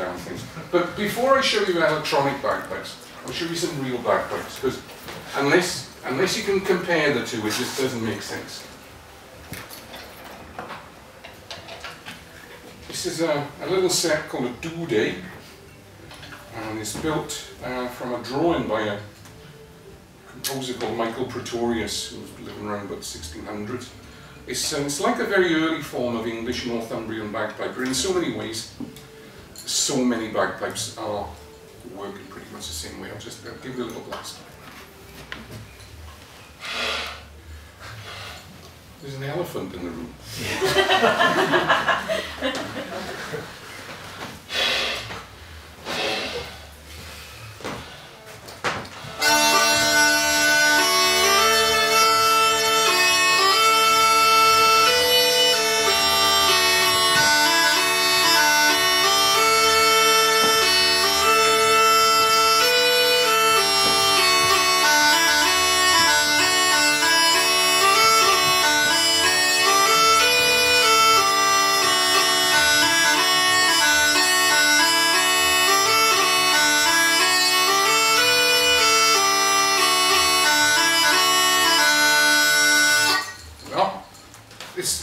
damn things. But before I show you electronic bagpipes, I'll show you some real bagpipes, because unless you can compare the two, it just doesn't make sense. This is a little set called a Dude, and it's built from a drawing by a composer called Michael Pretorius, who was living around about 1600s. It's like a very early form of English Northumbrian bagpiper in so many ways. So many bagpipes are working pretty much the same way. I'll just give it a little blast. There's an elephant in the room.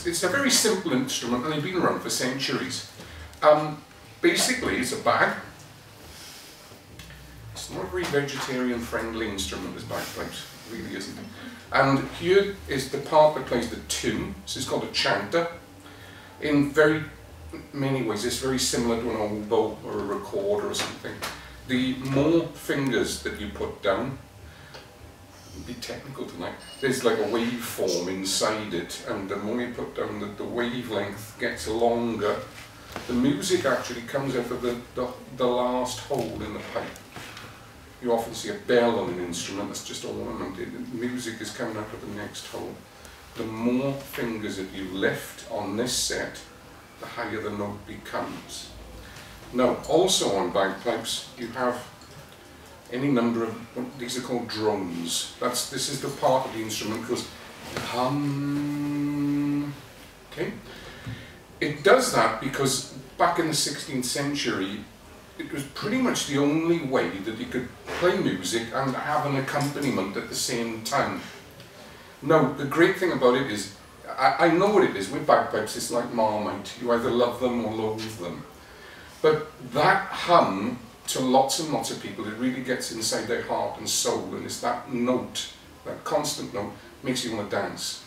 It's a very simple instrument, and they've been around for centuries. Basically, it's a bag. It's not a very vegetarian-friendly instrument, this bagpipes. It really isn't. And here is the part that plays the tune. This is called a chanter. In very many ways, it's very similar to an oboe or a recorder or something. The more fingers that you put down, be technical tonight, there's like a waveform inside it, and the more you put down, the wavelength gets longer. The music actually comes out of the last hole in the pipe. You often see a bell on an instrument that's just ornamented. The music is coming out of the next hole. The more fingers that you lift on this set, the higher the note becomes. Now, also on bagpipes, you have any number of, these are called drones. This is the part of the instrument that goes hum. Okay? It does that because back in the 16th century, it was pretty much the only way that you could play music and have an accompaniment at the same time. Now, the great thing about it is, I know what it is, with bagpipes it's like Marmite. You either love them or loathe them. But that hum, to lots and lots of people, it really gets inside their heart and soul, and it's that note, that constant note, makes you want to dance.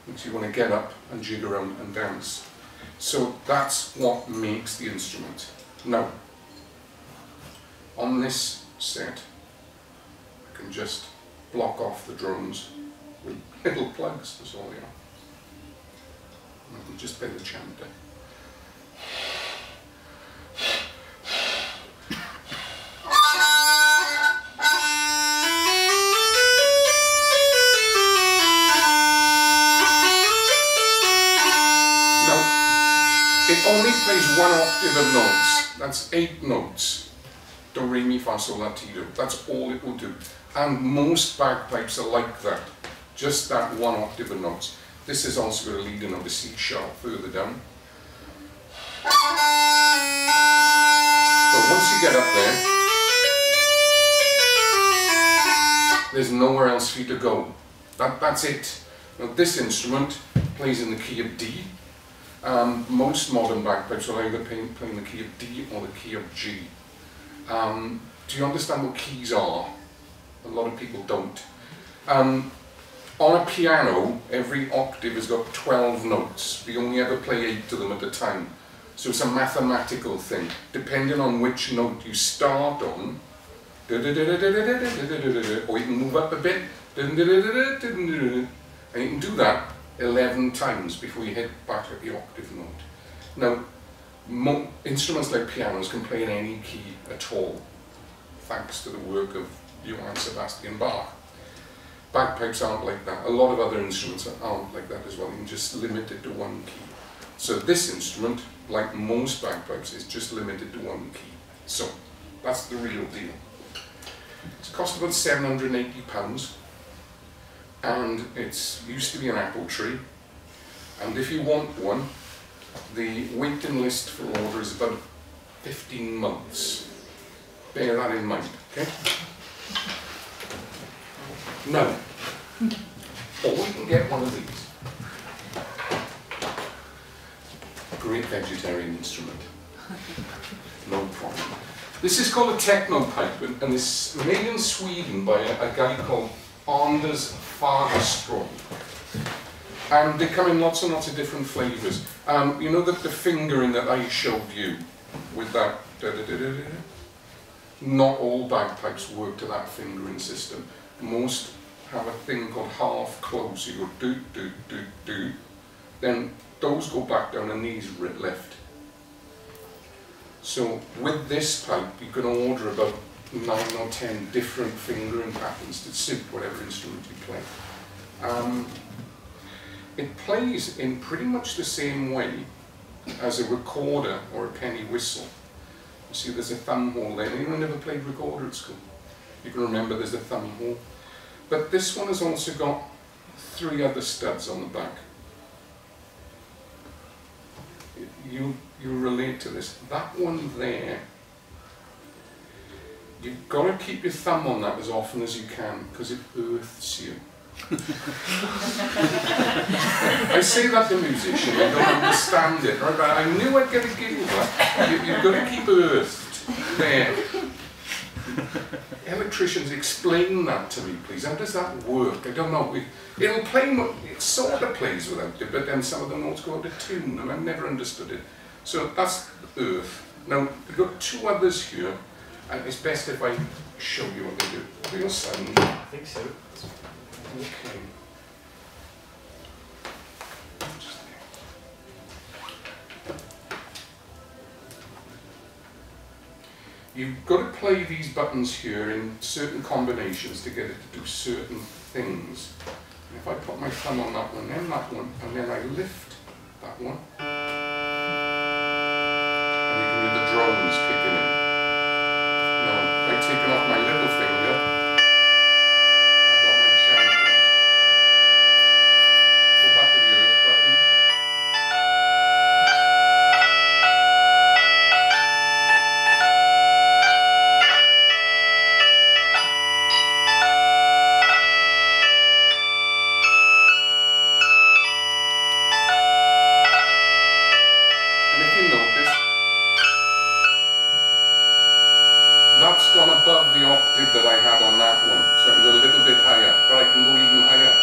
Makes you want to get up and jig around and dance. So that's what makes the instrument. Now, on this set, I can just block off the drones with little plugs, that's all they are. And I can just play the chanter. It only plays one octave of notes. That's 8 notes. Do, re, mi, fa, sol, la, ti, do. That's all it will do. And most bagpipes are like that. Just that one octave of notes. This is also got a leading note, a C sharp further down. But once you get up there, there's nowhere else for you to go. That's it. Now this instrument plays in the key of D. Most modern bagpipes will either play in the key of D or the key of G. Do you understand what keys are? A lot of people don't. On a piano, every octave has got 12 notes. We only ever play 8 of them at a time. So it's a mathematical thing. Depending on which note you start on, or you can move up a bit, and you can do that 11 times before you hit back at the octave note. Now, instruments like pianos can play in any key at all, thanks to the work of Johann Sebastian Bach. Bagpipes aren't like that. A lot of other instruments aren't like that as well. You can just limit it to one key. So this instrument, like most bagpipes, is just limited to one key. So that's the real deal. It's cost about £780. And it used to be an apple tree, and if you want one, the waiting list for order is about 15 months. Bear that in mind, okay? Now, or we can get one of these. Great vegetarian instrument. No problem. This is called a Techno pipe, and it's made in Sweden by a guy called Anders Fagerström. And they come in lots and lots of different flavours. You know the fingering that I showed you with that da-da-da-da-da? Not all bagpipes work to that fingering system. Most have a thing called half close. You go do, do, do, do. Then those go back down and these lift. So with this pipe you can order about 9 or 10 different fingering patterns to suit whatever instrument you play. It plays in pretty much the same way as a recorder or a penny whistle. You see there's a thumb hole there. Anyone never played recorder at school? You can remember there's a thumb hole. But this one has also got 3 other studs on the back. You relate to this. That one there, you've got to keep your thumb on that as often as you can because it earths you. I say that to musicians, I don't understand it, right? But I knew I'd get a giggle. You've got to keep earthed there. Electricians, explain that to me, please. How does that work? I don't know. It'll play, it sort of plays without it, but then some of the notes go out of tune, and I've never understood it. So that's earth. Now, we've got 2 others here, and it's best if I show you what they do. Real sound. I think so. Okay. You've got to play these buttons here in certain combinations to get it to do certain things. And if I put my thumb on that one, then that one, and then I lift that one, and you can hear the drums kicking in. Now, by taking off my little finger, I got my chant on. Go back to the earth button. That's gone above the octave that I had on that one, so I can go a little bit higher, but I can go even higher.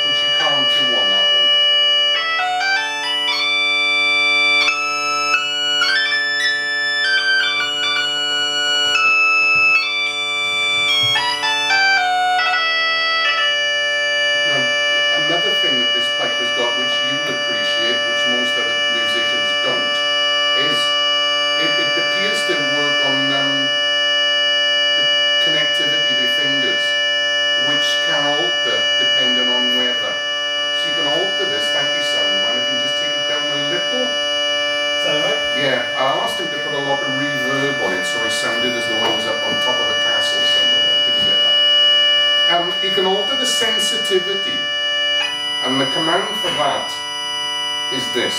Which you can't do on that one. Another thing that this pipe has got, which you'll appreciate, which most other musicians don't, is it appears to work on the connectivity of your fingers, which can alter depending on weather. So you can alter this, thank you soundman, if you just take it down a little. Sound right? Yeah, I asked him to put a lot of reverb on it so I sounded as though I was up on top of a castle somewhere. I didn't get that. You can alter the sensitivity. And the command for that is this.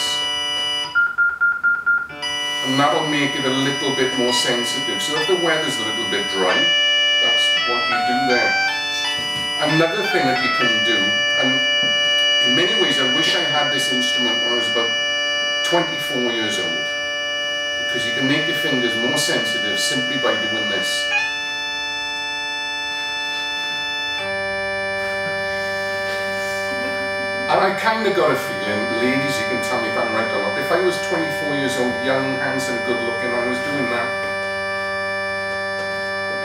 And that'll make it a little bit more sensitive. So if the weather's a little bit dry, that's what you do there. Another thing that you can do, and in many ways I wish I had this instrument when I was about 24 years old. Because you can make your fingers more sensitive simply by doing this. And I kind of got a feeling, ladies, you can tell me if I'm right or not, if I was 24 years old, young, handsome, good looking, and I was doing that,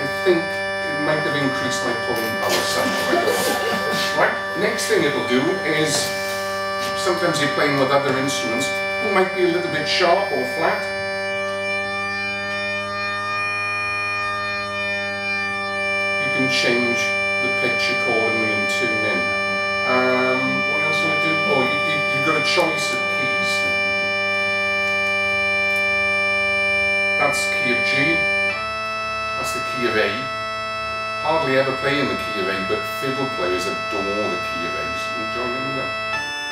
I think it might have increased my pulling power somehow, I don't know. Right, next thing it'll do is, sometimes you're playing with other instruments who might be a little bit sharp or flat. You can change the pitch accordingly and tune in. What else do I do? Oh, you've got a choice of keys. That's key of G, that's the key of A, hardly ever play in the key of A, but fiddle players adore the key of A. So you can join in with them.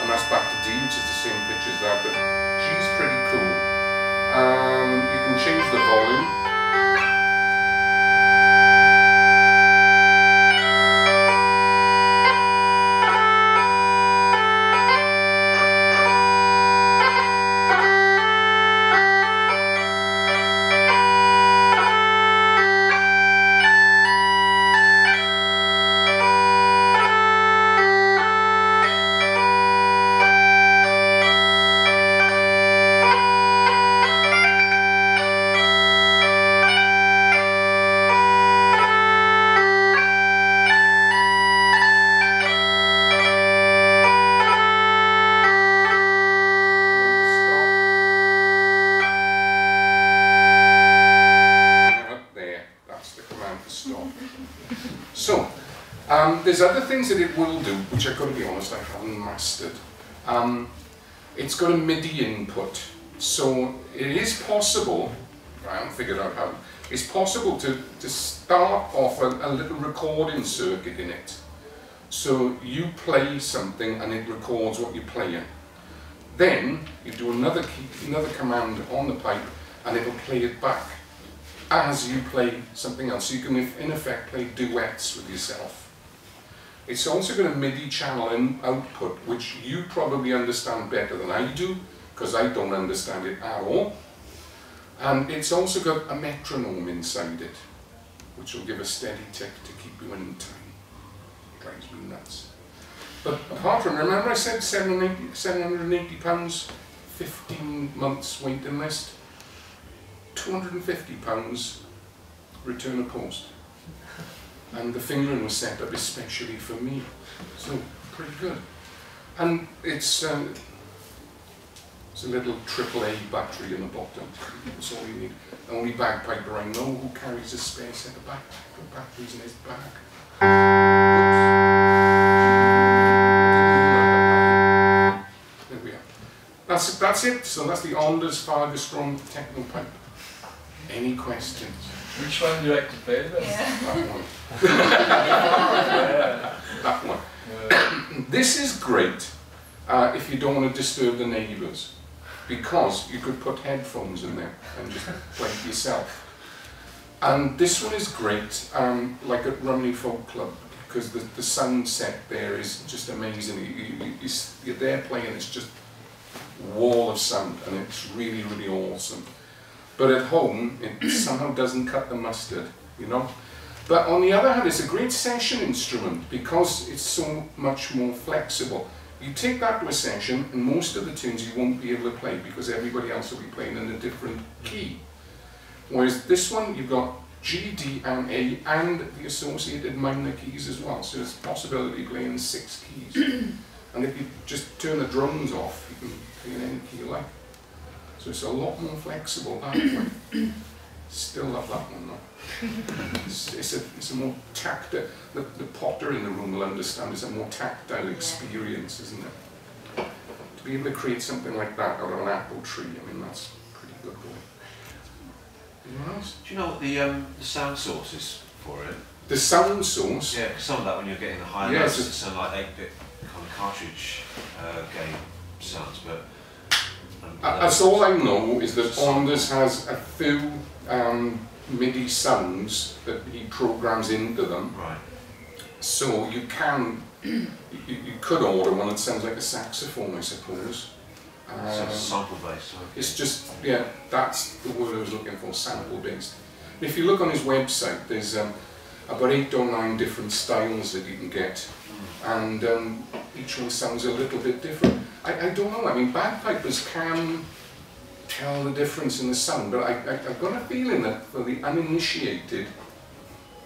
And that's back to D, which is the same pitch as that, but G's pretty cool. You can change the volume. So, there's other things that it will do, which I've got to be honest, I haven't mastered. It's got a MIDI input, so it is possible, I haven't figured out how, it's possible to start off a little recording circuit in it. So you play something and it records what you're playing. Then you do another command on the pipe and it'll play it back as you play something else. So you can, in effect, play duets with yourself. It's also got a MIDI channel and output, which you probably understand better than I do, because I don't understand it at all. And it's also got a metronome inside it, which will give a steady tick to keep you in time. It drives me nuts. But apart from, remember I said £780, 15 months waiting list? £250 return of post, and the fingering was set up especially for me, so pretty good. And it's a little AAA battery in the bottom. That's all you need. The only bagpiper I know who carries a spare set of batteries in his bag. There we are. That's it. So that's the Ondas Fagerström Techno pipe. Any questions? Which one do you like to play the best? Yeah. That one. That one. This is great if you don't want to disturb the neighbours, because you could put headphones in there and just play it yourself. And this one is great, like at Rumney Folk Club, because the sound set there is just amazing. You're there playing, it's just wall of sound, and it's really, really awesome. But at home, it somehow doesn't cut the mustard, you know. But on the other hand, it's a great session instrument because it's so much more flexible. You take that to a session, and most of the tunes you won't be able to play because everybody else will be playing in a different key. Whereas this one, you've got G, D, and A, and the associated minor keys as well. So there's a possibility of playing 6 keys. And if you just turn the drums off, you can play in any key you like. So it's a lot more flexible that way. Still love that one though. It's a more tactile, the potter in the room will understand, it's a more tactile experience, isn't it? To be able to create something like that out of an apple tree, I mean, that's pretty good going. Anyone else? Do you know what the sound source is for it? The sound source? Yeah, because some of that when you're getting the higher notes, it sound like 8-bit kind of cartridge game sounds, but... That's all I know is that Ondas has a few MIDI sounds that he programs into them. Right. So you can, you could order one that sounds like a saxophone, I suppose. So it's sample based. Okay. It's just, yeah, that's the word I was looking for, sample based. If you look on his website, there's about 8 or 9 different styles that you can get, and each one sounds a little bit different. I don't know, I mean, bagpipers can tell the difference in the sound, but I've got a feeling that for the uninitiated,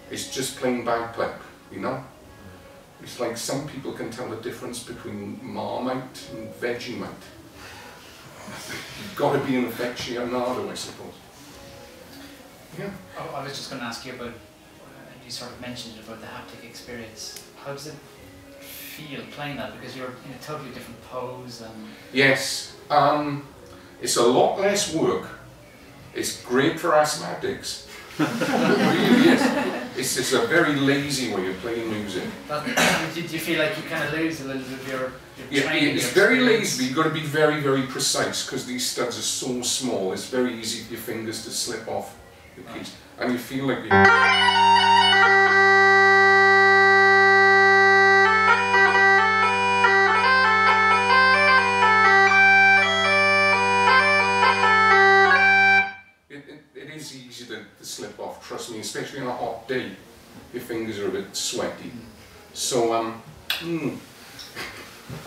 it's just plain bagpipe, you know? It's like some people can tell the difference between Marmite and Vegemite. You've got to be an aficionado, I suppose. Yeah. Oh, I was just going to ask you about, you sort of mentioned it about the haptic experience. How does it feel playing that? Because you're in a totally different pose and... Yes. It's a lot less work. It's great for asthmatics. It really is. It's a very lazy way of playing music. Do you feel like you kind of lose a little bit of your training? It's very lazy, but you've got to be very, very precise because these studs are so small, it's very easy for your fingers to slip off the keys. And you feel like it is easy to slip off, trust me, especially on a hot day. Your fingers are a bit sweaty. So,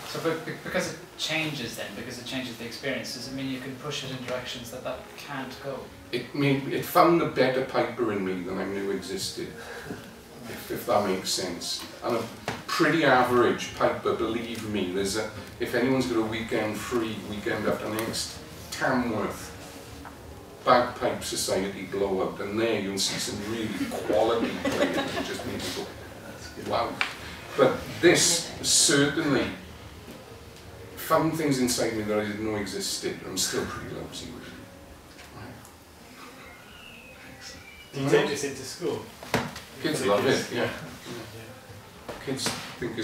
So because it changes then, because it changes the experience, does it mean you can push it in directions that can't go? It found a better piper in me than I knew existed, if that makes sense. And a pretty average piper, believe me, if anyone's got a weekend free, weekend after next, Tamworth, Bagpipe Society blowout, and there you'll see some really quality playing that just make you go, wow. But this certainly found things inside me that I didn't know existed. I'm still pretty lousy with it. Do you take this into school? Kids love it, yeah. Kids think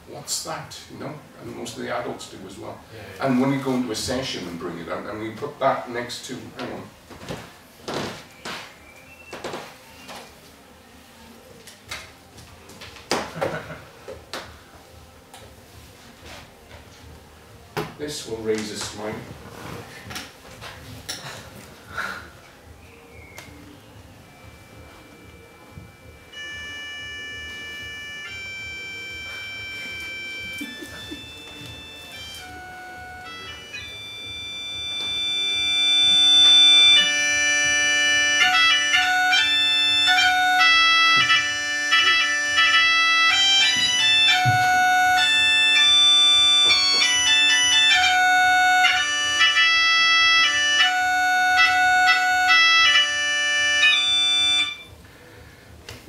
what's that, you know? And most of the adults do as well. Yeah. And when you go into a session and bring it out, and you put that next to, hang on. This will raise a smile.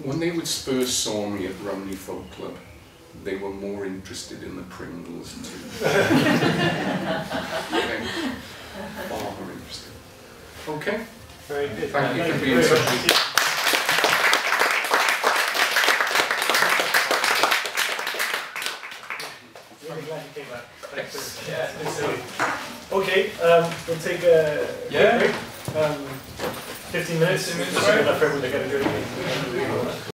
When they would first saw me at Rumney Folk Club, they were more interested in the Pringles too. Okay. Far more interested. Okay. Very good. Thank you for being such a... Really glad you came back. Thanks. Yeah. Okay, we'll take a quick break. 15 minutes. 15 minutes, Just right? enough for everyone to get a drink.